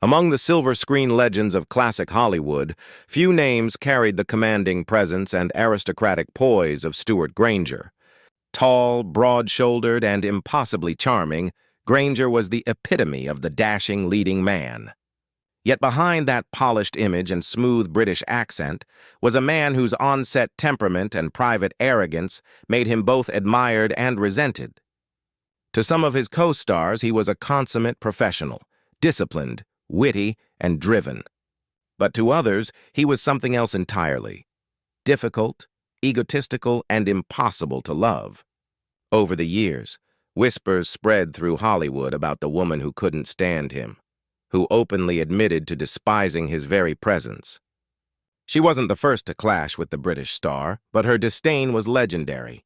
Among the silver screen legends of classic Hollywood, few names carried the commanding presence and aristocratic poise of Stewart Granger. Tall, broad-shouldered, and impossibly charming, Granger was the epitome of the dashing leading man. Yet behind that polished image and smooth British accent was a man whose onset temperament and private arrogance made him both admired and resented. To some of his co-stars, he was a consummate professional, disciplined, witty, and driven. But to others, he was something else entirely: difficult, egotistical, and impossible to love. Over the years, whispers spread through Hollywood about the woman who couldn't stand him, who openly admitted to despising his very presence. She wasn't the first to clash with the British star, but her disdain was legendary.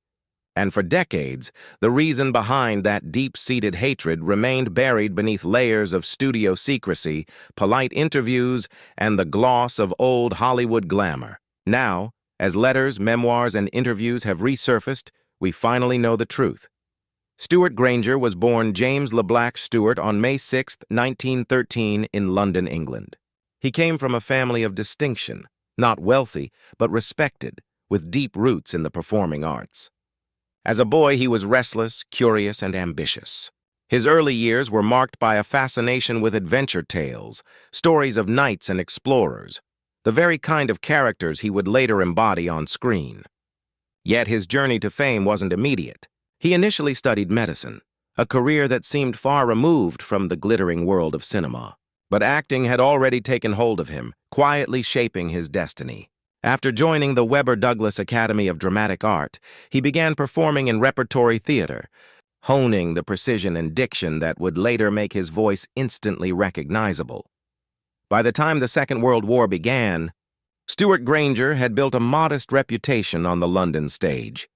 And for decades, the reason behind that deep-seated hatred remained buried beneath layers of studio secrecy, polite interviews, and the gloss of old Hollywood glamour. Now, as letters, memoirs, and interviews have resurfaced, we finally know the truth. Stewart Granger was born James LeBlanc Stewart on May 6, 1913, in London, England. He came from a family of distinction, not wealthy, but respected, with deep roots in the performing arts. As a boy, he was restless, curious, and ambitious. His early years were marked by a fascination with adventure tales, stories of knights and explorers, the very kind of characters he would later embody on screen. Yet his journey to fame wasn't immediate. He initially studied medicine, a career that seemed far removed from the glittering world of cinema. But acting had already taken hold of him, quietly shaping his destiny. After joining the Webber Douglas Academy of Dramatic Art, he began performing in repertory theater, honing the precision and diction that would later make his voice instantly recognizable. By the time the Second World War began, Stewart Granger had built a modest reputation on the London stage.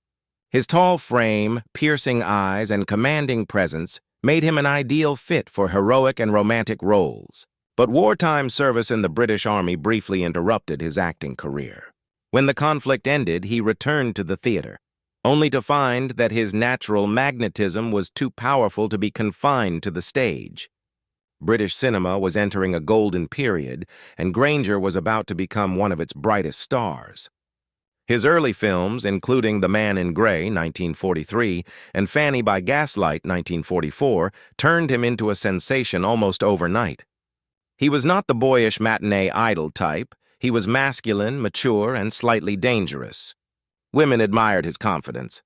His tall frame, piercing eyes, and commanding presence made him an ideal fit for heroic and romantic roles. But wartime service in the British Army briefly interrupted his acting career. When the conflict ended, he returned to the theater, only to find that his natural magnetism was too powerful to be confined to the stage. British cinema was entering a golden period, and Granger was about to become one of its brightest stars. His early films, including The Man in Grey, 1943, and Fanny by Gaslight, 1944, turned him into a sensation almost overnight. He was not the boyish matinee idol type. He was masculine, mature, and slightly dangerous. Women admired his confidence.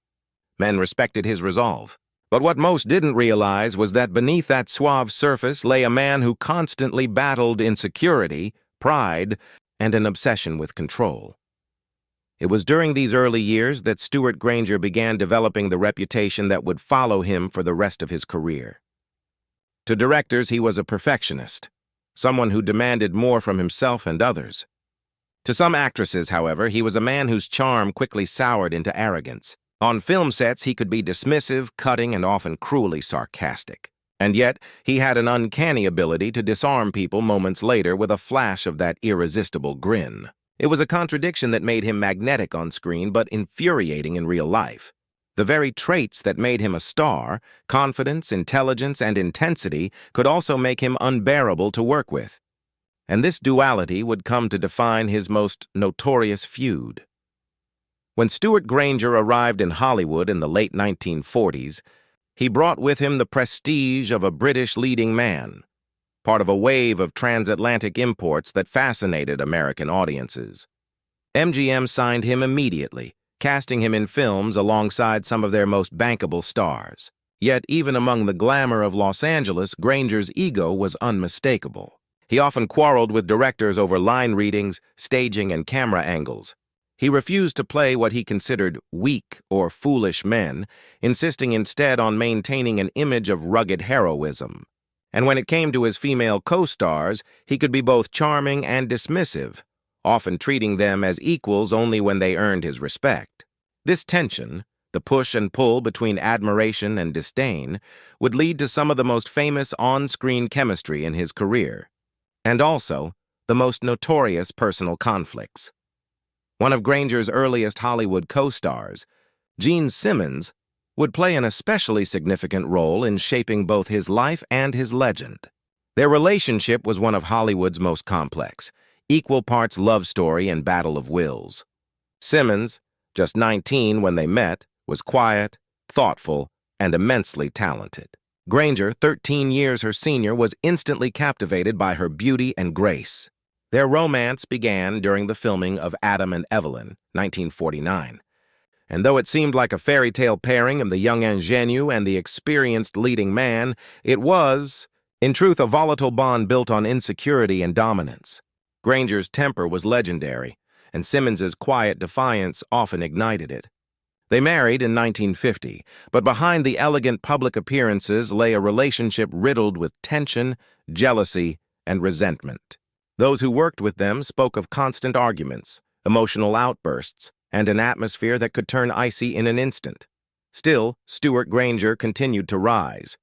Men respected his resolve. But what most didn't realize was that beneath that suave surface lay a man who constantly battled insecurity, pride, and an obsession with control. It was during these early years that Stewart Granger began developing the reputation that would follow him for the rest of his career. To directors, he was a perfectionist, someone who demanded more from himself and others. To some actresses, however, he was a man whose charm quickly soured into arrogance. On film sets, he could be dismissive, cutting, and often cruelly sarcastic. And yet, he had an uncanny ability to disarm people moments later with a flash of that irresistible grin. It was a contradiction that made him magnetic on screen but infuriating in real life. The very traits that made him a star, confidence, intelligence, and intensity, could also make him unbearable to work with. And this duality would come to define his most notorious feud. When Stewart Granger arrived in Hollywood in the late 1940s, he brought with him the prestige of a British leading man, part of a wave of transatlantic imports that fascinated American audiences. MGM signed him immediately, casting him in films alongside some of their most bankable stars. Yet even among the glamour of Los Angeles, Granger's ego was unmistakable. He often quarreled with directors over line readings, staging, and camera angles. He refused to play what he considered weak or foolish men, insisting instead on maintaining an image of rugged heroism. And when it came to his female co-stars, he could be both charming and dismissive, often treating them as equals only when they earned his respect. This tension, the push and pull between admiration and disdain, would lead to some of the most famous on-screen chemistry in his career, and also the most notorious personal conflicts. One of Granger's earliest Hollywood co-stars, Jean Simmons, would play an especially significant role in shaping both his life and his legend. Their relationship was one of Hollywood's most complex, equal parts love story and battle of wills. Simmons, just 19 when they met, was quiet, thoughtful, and immensely talented. Granger, 13 years her senior, was instantly captivated by her beauty and grace. Their romance began during the filming of Adam and Evelyn, 1949. And though it seemed like a fairy tale pairing of the young ingenue and the experienced leading man, it was, in truth, a volatile bond built on insecurity and dominance. Granger's temper was legendary, and Simmons's quiet defiance often ignited it. They married in 1950, but behind the elegant public appearances lay a relationship riddled with tension, jealousy, and resentment. Those who worked with them spoke of constant arguments, emotional outbursts, and an atmosphere that could turn icy in an instant. Still, Stewart Granger continued to rise.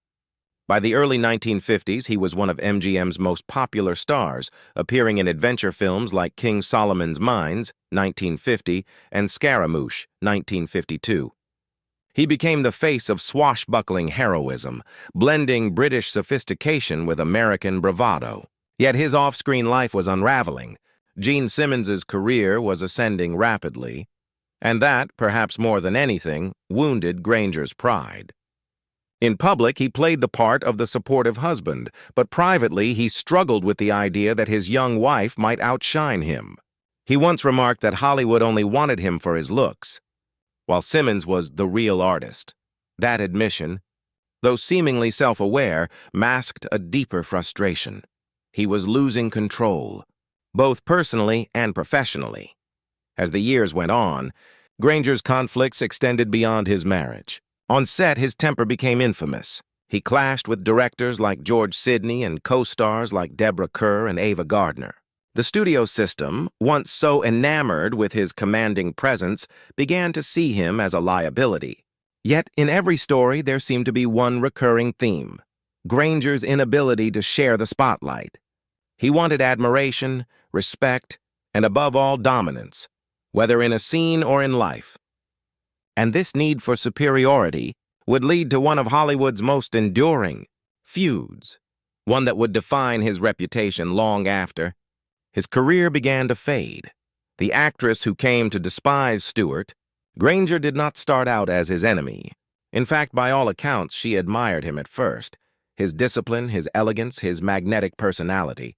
By the early 1950s, he was one of MGM's most popular stars, appearing in adventure films like King Solomon's Mines, 1950, and Scaramouche, 1952. He became the face of swashbuckling heroism, blending British sophistication with American bravado. Yet his off-screen life was unraveling. Jean Simmons's career was ascending rapidly, and that, perhaps more than anything, wounded Granger's pride. In public, he played the part of the supportive husband, but privately he struggled with the idea that his young wife might outshine him. He once remarked that Hollywood only wanted him for his looks, while Simmons was the real artist. That admission, though seemingly self-aware, masked a deeper frustration. He was losing control, both personally and professionally. As the years went on, Granger's conflicts extended beyond his marriage. On set, his temper became infamous. He clashed with directors like George Sidney and co-stars like Deborah Kerr and Ava Gardner. The studio system, once so enamored with his commanding presence, began to see him as a liability. Yet in every story there seemed to be one recurring theme: Granger's inability to share the spotlight. He wanted admiration, respect, and above all, dominance, whether in a scene or in life. And this need for superiority would lead to one of Hollywood's most enduring feuds, one that would define his reputation long after. His career began to fade. The actress who came to despise Stewart, Granger did not start out as his enemy. In fact, by all accounts, she admired him at first. His discipline, his elegance, his magnetic personality.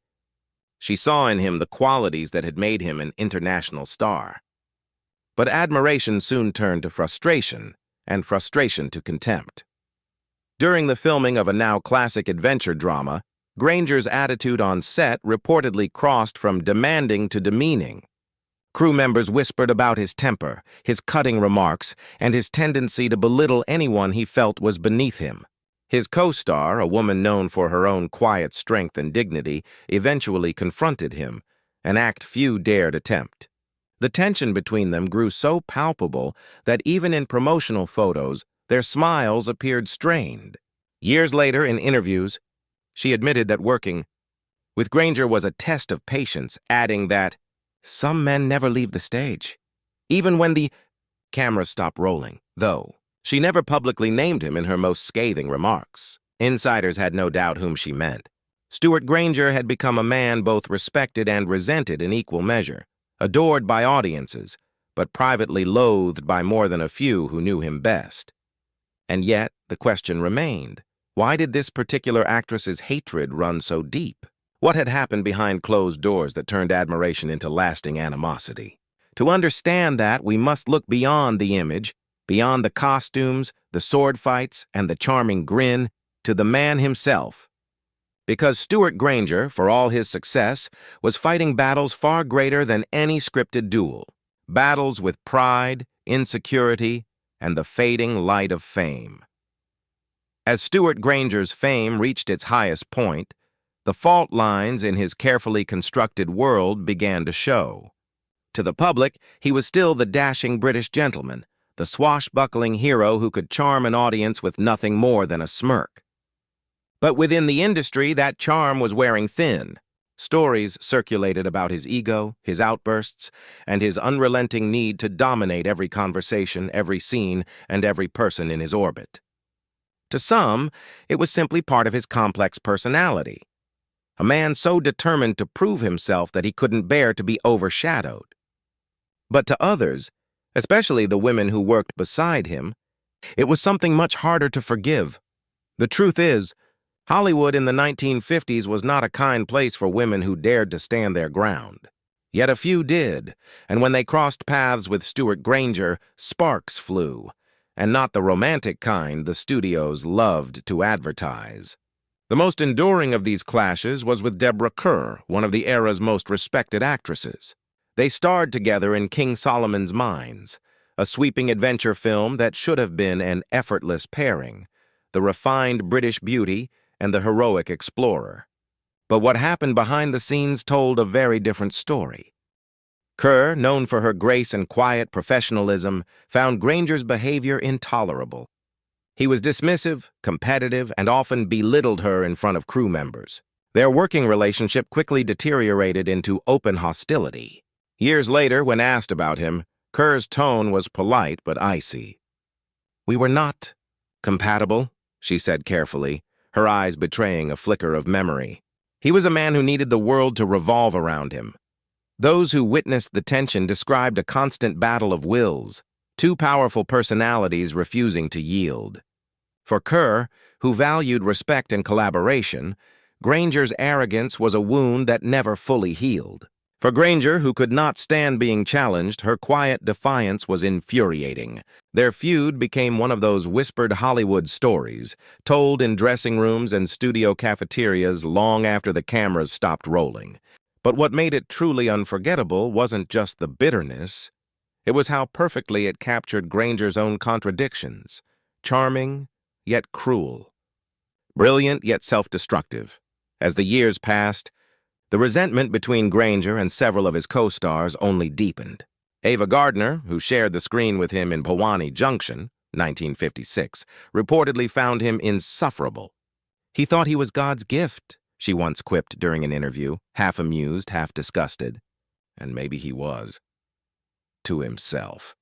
She saw in him the qualities that had made him an international star. But admiration soon turned to frustration, and frustration to contempt. During the filming of a now classic adventure drama, Granger's attitude on set reportedly crossed from demanding to demeaning. Crew members whispered about his temper, his cutting remarks, and his tendency to belittle anyone he felt was beneath him. His co-star, a woman known for her own quiet strength and dignity, eventually confronted him, an act few dared attempt. The tension between them grew so palpable that even in promotional photos, their smiles appeared strained. Years later, in interviews, she admitted that working with Granger was a test of patience, adding that, "Some men never leave the stage, even when the cameras stop rolling," though she never publicly named him in her most scathing remarks. Insiders had no doubt whom she meant. Stewart Granger had become a man both respected and resented in equal measure, adored by audiences, but privately loathed by more than a few who knew him best. And yet, the question remained, why did this particular actress's hatred run so deep? What had happened behind closed doors that turned admiration into lasting animosity? To understand that, we must look beyond the image, beyond the costumes, the sword fights, and the charming grin, to the man himself. Because Stewart Granger, for all his success, was fighting battles far greater than any scripted duel. Battles with pride, insecurity, and the fading light of fame. As Stewart Granger's fame reached its highest point, the fault lines in his carefully constructed world began to show. To the public, he was still the dashing British gentleman, the swashbuckling hero who could charm an audience with nothing more than a smirk. But within the industry, that charm was wearing thin. Stories circulated about his ego, his outbursts, and his unrelenting need to dominate every conversation, every scene, and every person in his orbit. To some, it was simply part of his complex personality. a man so determined to prove himself that he couldn't bear to be overshadowed. But to others, especially the women who worked beside him, it was something much harder to forgive. The truth is, Hollywood in the 1950s was not a kind place for women who dared to stand their ground. Yet a few did, and when they crossed paths with Stewart Granger, sparks flew, and not the romantic kind the studios loved to advertise. The most enduring of these clashes was with Deborah Kerr, one of the era's most respected actresses. They starred together in King Solomon's Mines, a sweeping adventure film that should have been an effortless pairing, the refined British beauty and the heroic explorer. But what happened behind the scenes told a very different story. Kerr, known for her grace and quiet professionalism, found Granger's behavior intolerable. He was dismissive, competitive, and often belittled her in front of crew members. Their working relationship quickly deteriorated into open hostility. Years later, when asked about him, Kerr's tone was polite but icy. "We were not compatible," she said carefully, her eyes betraying a flicker of memory. He was a man who needed the world to revolve around him. Those who witnessed the tension described a constant battle of wills, two powerful personalities refusing to yield. For Kerr, who valued respect and collaboration, Granger's arrogance was a wound that never fully healed. For Granger, who could not stand being challenged, her quiet defiance was infuriating. Their feud became one of those whispered Hollywood stories, told in dressing rooms and studio cafeterias long after the cameras stopped rolling. But what made it truly unforgettable wasn't just the bitterness. It was how perfectly it captured Granger's own contradictions. Charming, yet cruel. Brilliant, yet self-destructive. As the years passed, the resentment between Granger and several of his co-stars only deepened. Ava Gardner, who shared the screen with him in Pawnee Junction, 1956, reportedly found him insufferable. "He thought he was God's gift," she once quipped during an interview, half amused, half disgusted. And maybe he was. To himself.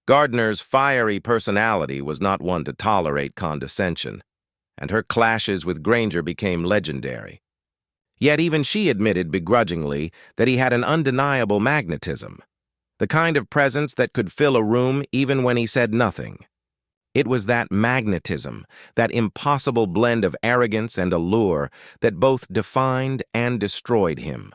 Gardner's fiery personality was not one to tolerate condescension, and her clashes with Granger became legendary. Yet even she admitted begrudgingly that he had an undeniable magnetism, the kind of presence that could fill a room even when he said nothing. It was that magnetism, that impossible blend of arrogance and allure, that both defined and destroyed him.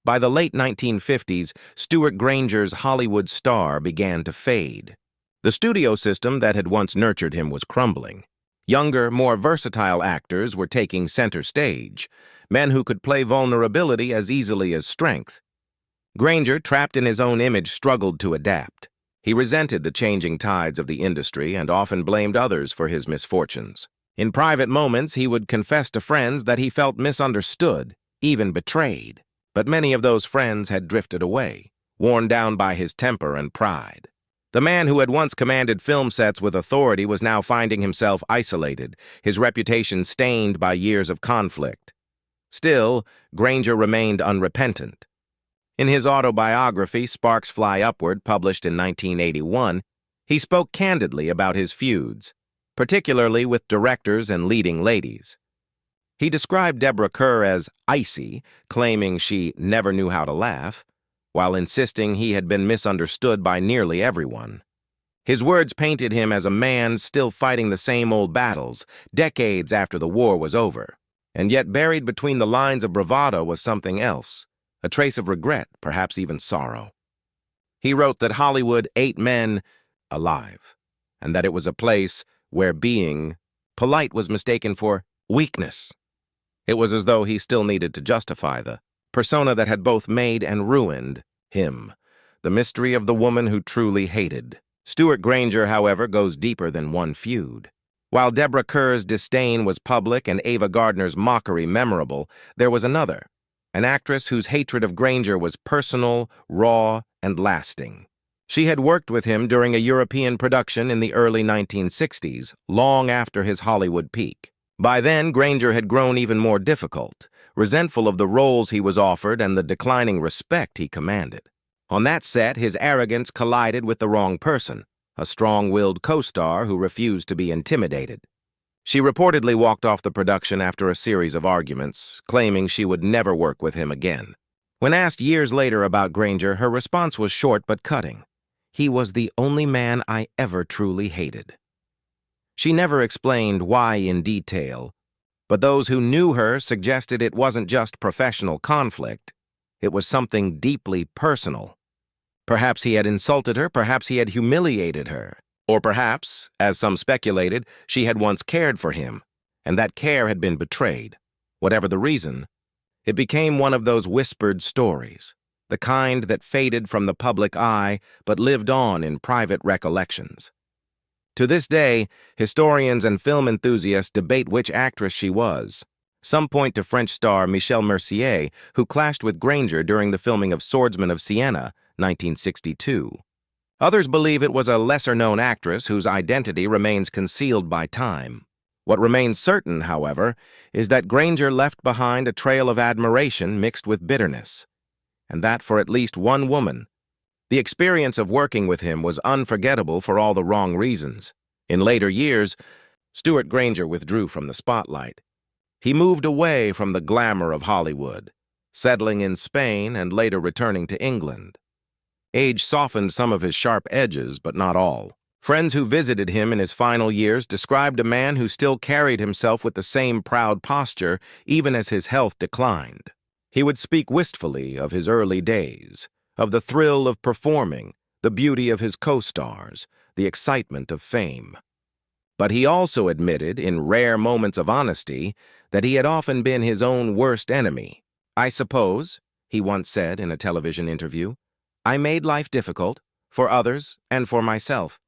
By the late 1950s, Stewart Granger's Hollywood star began to fade. The studio system that had once nurtured him was crumbling. Younger, more versatile actors were taking center stage, men who could play vulnerability as easily as strength. Granger, trapped in his own image, struggled to adapt. He resented the changing tides of the industry and often blamed others for his misfortunes. In private moments, he would confess to friends that he felt misunderstood, even betrayed. But many of those friends had drifted away, worn down by his temper and pride. The man who had once commanded film sets with authority was now finding himself isolated, his reputation stained by years of conflict. Still, Granger remained unrepentant. In his autobiography, Sparks Fly Upward, published in 1981, he spoke candidly about his feuds, particularly with directors and leading ladies. He described Deborah Kerr as icy, claiming she never knew how to laugh, while insisting he had been misunderstood by nearly everyone. His words painted him as a man still fighting the same old battles, decades after the war was over. And yet buried between the lines of bravado was something else, a trace of regret, perhaps even sorrow. He wrote that Hollywood ate men alive, and that it was a place where being polite was mistaken for weakness. It was as though he still needed to justify the persona that had both made and ruined him, the mystery of the woman who truly hated. Stewart Granger, however, goes deeper than one feud. While Deborah Kerr's disdain was public and Ava Gardner's mockery memorable, there was another, an actress whose hatred of Granger was personal, raw, and lasting. She had worked with him during a European production in the early 1960s, long after his Hollywood peak. By then, Granger had grown even more difficult, resentful of the roles he was offered and the declining respect he commanded. On that set, his arrogance collided with the wrong person, a strong-willed co-star who refused to be intimidated. She reportedly walked off the production after a series of arguments, claiming she would never work with him again. When asked years later about Granger, her response was short but cutting. "He was the only man I ever truly hated." She never explained why in detail, but those who knew her suggested it wasn't just professional conflict. It was something deeply personal. Perhaps he had insulted her, perhaps he had humiliated her, or perhaps, as some speculated, she had once cared for him, and that care had been betrayed. Whatever the reason, it became one of those whispered stories, the kind that faded from the public eye but lived on in private recollections. To this day, historians and film enthusiasts debate which actress she was. Some point to French star Michel Mercier, who clashed with Granger during the filming of Swordsman of Siena, 1962. Others believe it was a lesser-known actress whose identity remains concealed by time. What remains certain, however, is that Granger left behind a trail of admiration mixed with bitterness, and that for at least one woman. The experience of working with him was unforgettable for all the wrong reasons. In later years, Stewart Granger withdrew from the spotlight. He moved away from the glamour of Hollywood, settling in Spain and later returning to England. Age softened some of his sharp edges, but not all. Friends who visited him in his final years described a man who still carried himself with the same proud posture even as his health declined. He would speak wistfully of his early days, of the thrill of performing, the beauty of his co-stars, the excitement of fame. But he also admitted, in rare moments of honesty, that he had often been his own worst enemy. "I suppose," he once said in a television interview, "I made life difficult, for others and for myself."